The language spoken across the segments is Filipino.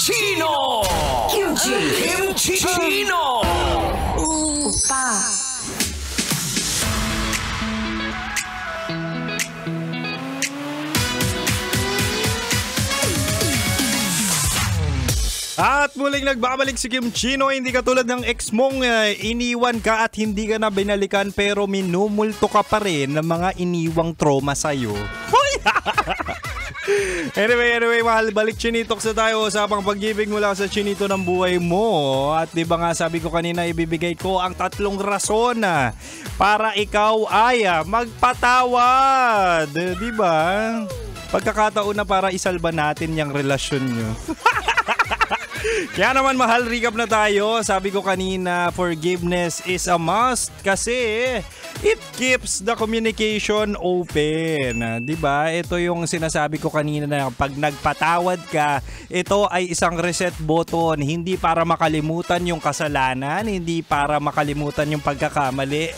Chino! Kimchi Chino! 오빠. At muling nagbabalik si Kim Chino, hindi katulad ng ex mong iniwan ka at hindi ka na binalikan pero minumulto ka pa rin ng mga iniwang trauma sa'yo. Anyway, mahal, balik Chinitok sa tayo. Usapang pag-ibig mula sa chinito ng buhay mo. At di ba nga sabi ko kanina, ibibigay ko ang 3 rason para ikaw ay magpatawad. Di ba? Pagkakataon na para isalba natin yung relasyon nyo. Kaya naman mahal, recap na tayo. Sabi ko kanina, forgiveness is a must kasi it keeps the communication open. Diba? Ito yung sinasabi ko kanina na pag nagpatawad ka, ito ay isang reset button. Hindi para makalimutan yung kasalanan, hindi para makalimutan yung pagkakamali,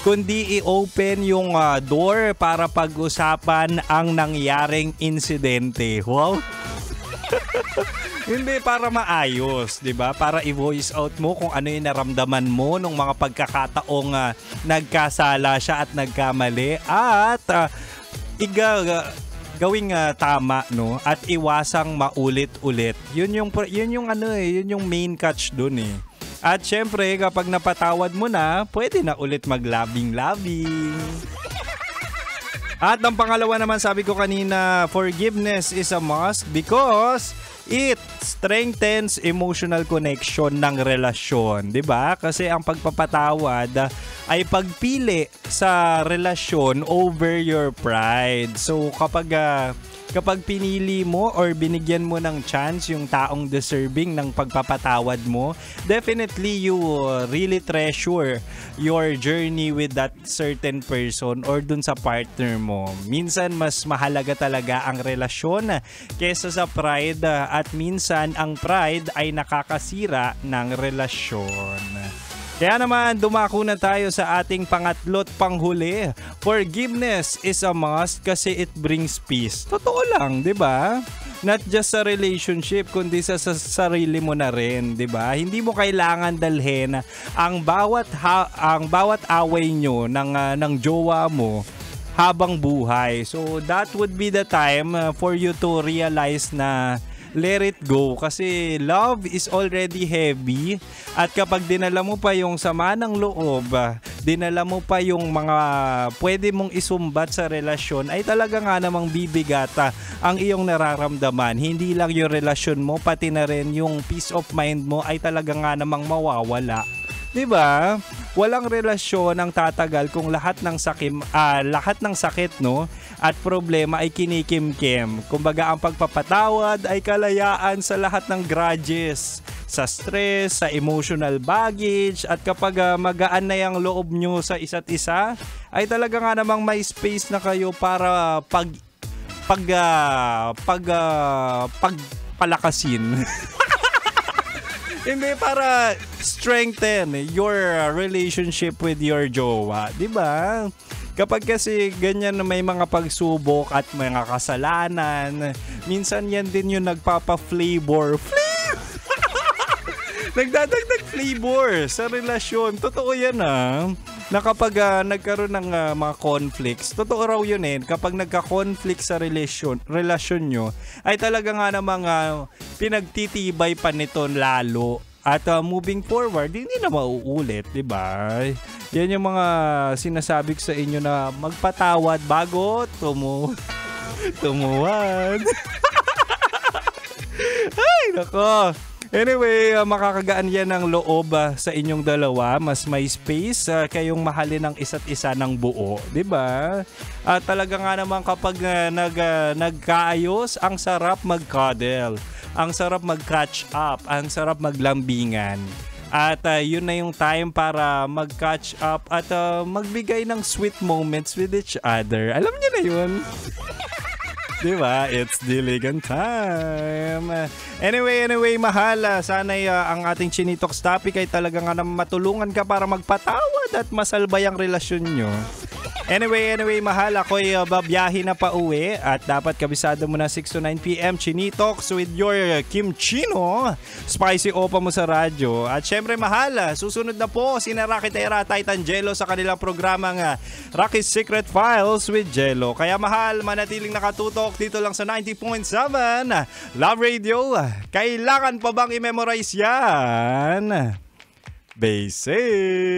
kundi i-open yung door para pag-usapan ang nangyaring insidente. Wow! Hindi para maayos, 'di ba? Para i-voice out mo kung ano 'yung naramdaman mo nung mga pagkakataong nagkasala siya at nagkamali at gawing tama, no? At iwasang maulit-ulit. 'Yun yung main catch doon eh. At syempre, kapag napatawad mo na, pwede na ulit maglabing-labing. At ang pangalawa naman, sabi ko kanina, forgiveness is a must because it strengthens emotional connection ng relasyon, 'di ba? Kasi ang pagpapatawad ay pagpili sa relasyon over your pride. So kapag pinili mo or binigyan mo ng chance yung taong deserving ng pagpapatawad mo, definitely you really treasure your journey with that certain person or dun sa partner mo. Minsan mas mahalaga talaga ang relasyon kesa sa pride at minsan ang pride ay nakakasira ng relasyon. Kaya naman, dumako na tayo sa ating pangatlo't panghuli. Forgiveness is a must kasi it brings peace. Totoo lang, di ba? Not just sa relationship, kundi sa sarili mo na rin, di ba? Hindi mo kailangan dalhin ang bawat away nyo ng jowa mo habang buhay. So, that would be the time for you to realize na let it go kasi love is already heavy at kapag dinala mo pa yung sama ng loob, dinala mo pa yung mga pwede mong isumbat sa relasyon, ay talaga nga namang bibigata ang iyong nararamdaman. Hindi lang yung relasyon mo, pati na rin yung peace of mind mo ay talaga nga namang mawawala. 'Di ba? Walang relasyon ang tatagal kung lahat ng sakit, no, at problema ay kinikimkim. Kumbaga ang pagpapatawad ay kalayaan sa lahat ng grudges, sa stress, sa emotional baggage, at kapag magaan na yung loob nyo sa isa't isa, ay talaga nga namang may space na kayo para pagpalakasin. Hindi, para strengthen your relationship with your jowa, 'di ba? Kapag kasi ganyan na may mga pagsubok at mga kasalanan, minsan yan din yung nagpapa-flavor. Nagdadagdag flavor sa relasyon. Totoo yan na kapag nagkaroon ng mga conflicts, totoo raw yun kapag nagka-conflict sa relasyon nyo, ay talaga nga namang pinagtitibay pa nito lalo. At moving forward, hindi na mauulit, di ba? Yan yung mga sinasabi ko sa inyo na magpatawad bago tumuwad. Ay, nako. Anyway, makakagaan yan ng loob sa inyong dalawa. Mas may space kayong mahalin ng isa't isa ng buo, 'di ba? At talaga nga naman kapag nagkaayos, ang sarap mag-cuddle. Ang sarap mag-catch up, ang sarap maglambingan. At yun na yung time para mag-catch up at magbigay ng sweet moments with each other. Alam niyo na yun. Diba? It's diligan time. Anyway, mahal. Sana'y ang ating Chinitox topic ay talaga nga na matulungan ka para magpatawad at masalbay ang relasyon nyo. Anyway, mahal, ako'y babiyahe na pa uwi at dapat kabisado mo na 6 to 9 p.m. Chinitox with your Kim Chino. Spicy Opa mo sa radyo. At syempre, mahal, susunod na po sina Rocky Tera at Titan Jello sa kanilang programang Rocky's Secret Files with Jello. Kaya mahal, manatiling nakatutok dito lang sa 90.7 Love Radio. Kailangan pa bang i-memorize yan? Basic.